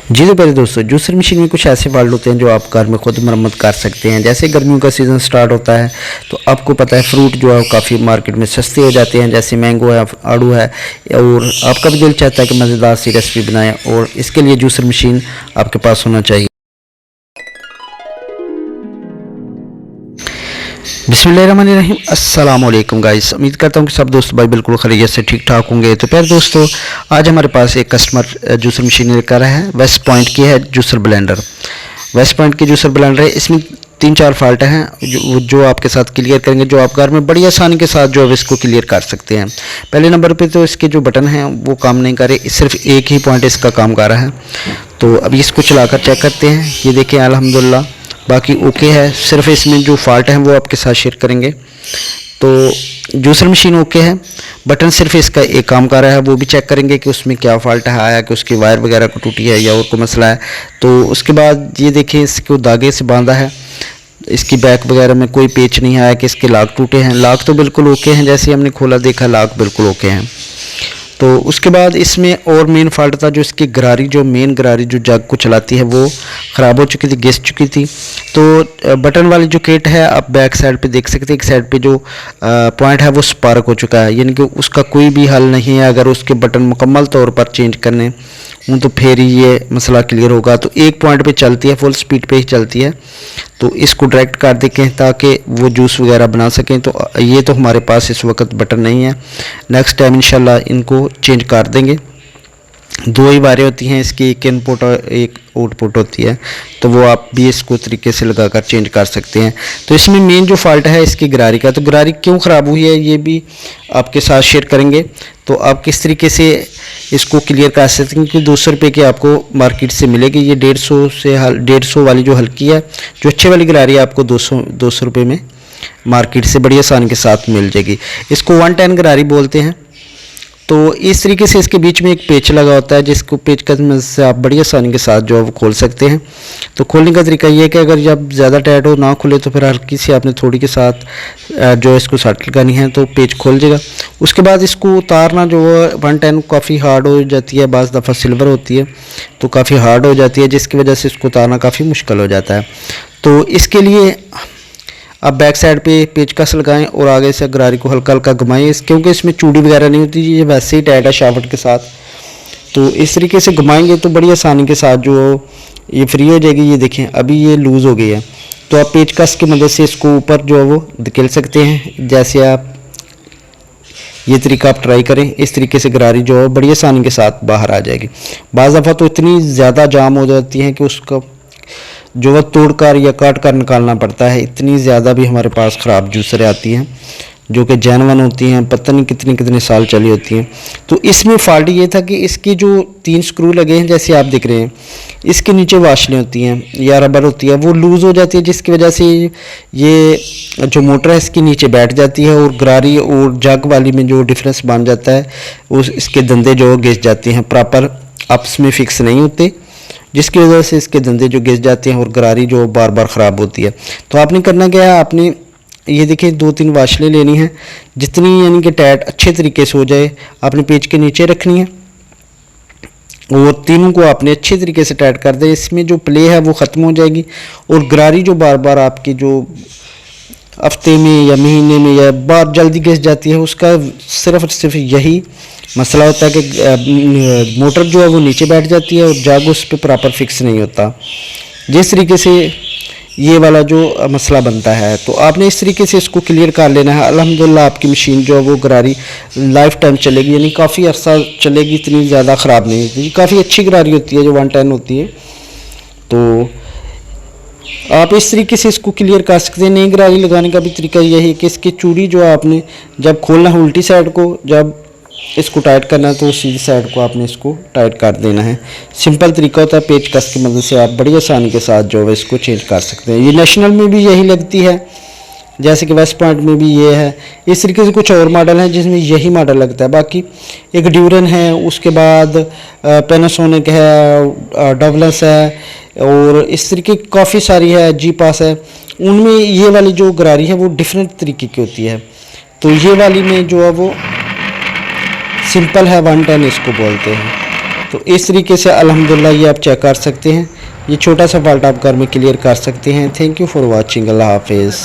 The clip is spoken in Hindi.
जी तो पहले दोस्तों, जूसर मशीन में कुछ ऐसे फॉल्ट होते हैं जो आप घर में खुद मरम्मत कर सकते हैं। जैसे गर्मियों का सीज़न स्टार्ट होता है तो आपको पता है फ्रूट जो है काफ़ी मार्केट में सस्ते हो जाते हैं, जैसे मैंगो है, आड़ू है, और आपका भी दिल चाहता है कि मज़ेदार सी रेसिपी बनाएं, और इसके लिए जूसर मशीन आपके पास होना चाहिए। बिस्मिल्लाहिर्रहमानिर्रहीम, अस्सलाम वालेकुम गाइस। उम्मीद करता हूँ कि सब दोस्त भाई बिल्कुल खैरियत से ठीक ठाक होंगे। तो प्यारे दोस्तों, आज हमारे पास एक कस्टमर जूसर मशीन लेकर आया है। वेस्ट पॉइंट की है जूसर ब्लेंडर। वेस्ट पॉइंट की जूसर ब्लेंडर है। इसमें 3-4 फॉल्ट हैं जो आपके साथ क्लियर करेंगे, जो आप घर में बड़ी आसानी के साथ जो है इसको क्लियर कर सकते हैं। पहले नंबर पे तो इसके जो बटन हैं वो काम नहीं कर रहे, सिर्फ एक ही पॉइंट इसका काम कर रहा है। तो अभी इसको चलाकर चेक करते हैं। ये देखें, अल्हम्दुलिल्लाह बाकी ओके है। सिर्फ इसमें जो फॉल्ट हैं वो आपके साथ शेयर करेंगे। तो जूसर मशीन ओके है, बटन सिर्फ इसका एक काम कर रहा है, वो भी चेक करेंगे कि उसमें क्या फॉल्ट है, आया कि उसकी वायर वगैरह को टूटी है या और कोई मसला है। तो उसके बाद ये देखें, इसको धागे से बांधा है, इसकी बैक वगैरह में कोई पेच नहीं आया कि इसके लाक टूटे हैं। लाक तो बिल्कुल ओके हैं, जैसे हमने खोला देखा लाक बिल्कुल ओके हैं। तो उसके बाद इसमें और मेन फॉल्ट था, जो इसकी गरारी, जो मेन गरारी जो जग को चलाती है वो ख़राब हो चुकी थी, घिस चुकी थी। तो बटन वाली जो किट है आप बैक साइड पे देख सकते हैं, एक साइड पे जो पॉइंट है वो स्पार्क हो चुका है, यानी कि उसका कोई भी हल नहीं है। अगर उसके बटन मुकम्मल तौर पर चेंज करने हूँ तो फिर ही ये मसला क्लियर होगा। तो एक पॉइंट पे चलती है, फुल स्पीड पे ही चलती है। तो इसको डायरेक्ट कर दें ताकि वो जूस वगैरह बना सकें। तो ये तो हमारे पास इस वक्त बटन नहीं है, नेक्स्ट टाइम इंशाल्लाह इनको चेंज कर देंगे। 2 ही वायरें होती हैं इसकी, एक इनपुट और एक आउटपुट होती है, तो वो आप भी इसको तरीके से लगाकर चेंज कर सकते हैं। तो इसमें मेन जो फॉल्ट है इसकी गरारी का, तो गरारी क्यों ख़राब हुई है ये भी आपके साथ शेयर करेंगे। तो आप किस तरीके से इसको क्लियर कर सकते हैं कि 200 रुपये की आपको मार्केट से मिलेगी। ये 150 वाली जो हल्की है, जो अच्छे वाली गरारी है, आपको 200 रुपये में मार्केट से बड़ी आसानी के साथ मिल जाएगी। इसको 110 गरारी बोलते हैं। तो इस तरीके से इसके बीच में एक पेच लगा होता है, जिसको पेच की मदद से आप बड़ी आसानी के साथ जो है वो खोल सकते हैं। तो खोलने का तरीका ये है कि अगर जब ज़्यादा टाइट हो ना खुले तो फिर हल्की सी आपने थोड़ी के साथ जो इसको सट लगानी है तो पेच खोल जाएगा। उसके बाद इसको उतारना जो है 110 काफ़ी हार्ड हो जाती है, बाज़ दफ़ा सिल्वर होती है तो काफ़ी हार्ड हो जाती है, जिसकी वजह से इसको उतारना काफ़ी मुश्किल हो जाता है। तो इसके लिए आप बैक साइड पे पेचकस लगाएं और आगे से गरारी को हल्का हल्का घुमाएं, क्योंकि इसमें चूड़ी वगैरह नहीं होती, ये वैसे ही टाइट है शाफ्ट के साथ। तो इस तरीके से घुमाएंगे तो बड़ी आसानी के साथ जो ये फ्री हो जाएगी। ये देखें अभी ये लूज़ हो गई है, तो आप पेचकस की मदद से इसको ऊपर जो है वो धकेल सकते हैं। जैसे आप ये तरीका आप ट्राई करें, इस तरीके से गरारी जो है बड़ी आसानी के साथ बाहर आ जाएगी। बाज़ दफ़ा तो इतनी ज़्यादा जाम हो जाती है कि उसका जो वह तोड़कर या काट कर निकालना पड़ता है। इतनी ज़्यादा भी हमारे पास ख़राब जूसरें आती हैं जो कि जेन्युइन होती हैं, पता नहीं कितने कितने साल चली होती हैं। तो इसमें फॉल्ट ये था कि इसकी जो 3 स्क्रू लगे हैं, जैसे आप देख रहे हैं, इसके नीचे वाशलें होती हैं या रबर होती है, वो लूज़ हो जाती है, जिसकी वजह से ये जो मोटर है इसके नीचे बैठ जाती है और गरारी और जग वाली में जो डिफरेंस बन जाता है, उस इसके धंधे जो घिस जाते हैं, प्रॉपर आपस में फिक्स नहीं होते, जिसकी वजह से इसके धंधे जो घिस जाते हैं और गरारी जो बार बार ख़राब होती है। तो आपने करना क्या है, आपने ये देखिए 2-3 वाशलें लेनी है, जितनी यानी कि टाइट अच्छे तरीके से हो जाए आपने पेच के नीचे रखनी है, और तीनों को आपने अच्छे तरीके से टाइट कर दें। इसमें जो प्ले है वो ख़त्म हो जाएगी, और गरारी जो बार बार आपकी जो हफ्ते में या महीने में या बार जल्दी घिस जाती है, उसका सिर्फ यही मसला होता है कि मोटर जो है वो नीचे बैठ जाती है और जग उस पर प्रॉपर फिक्स नहीं होता, जिस तरीके से ये वाला जो मसला बनता है। तो आपने इस तरीके से इसको क्लियर कर लेना है। अल्हम्दुलिल्लाह आपकी मशीन जो है वो गरारी लाइफ टाइम चलेगी, यानी काफ़ी अर्सा चलेगी, इतनी ज़्यादा ख़राब नहीं होती, काफ़ी अच्छी गरारी होती है जो 110 होती है। तो आप इस तरीके से इसको क्लियर कर सकते हैं। नई गरारी लगाने का भी तरीका यही है कि इसकी चूड़ी जो है आपने जब खोलना है उल्टी साइड को, जब इसको टाइट करना है तो सीधी साइड को आपने इसको टाइट कर देना है। सिंपल तरीका होता है, पेचकस की मदद से आप बड़ी आसानी के साथ जो है इसको चेंज कर सकते हैं। ये नेशनल में भी यही लगती है, जैसे कि वेस्ट पॉइंट में भी ये है। इस तरीके से कुछ और मॉडल हैं जिसमें यही मॉडल लगता है। बाकी एक ड्यूरन है, उसके बाद पैनासोनिक है, डबलस है, और इस तरीके काफ़ी सारी है, जी पास है। उनमें ये वाली जो गरारी है वो डिफरेंट तरीके की होती है। तो ये वाली में जो है वो सिंपल है, 110 इसको बोलते हैं। तो इस तरीके से अल्हम्दुलिल्लाह ये आप चेक कर सकते हैं। ये छोटा सा फॉल्ट आप घर में क्लियर कर सकते हैं। Thank you for watching. अल्लाह हाफिज़।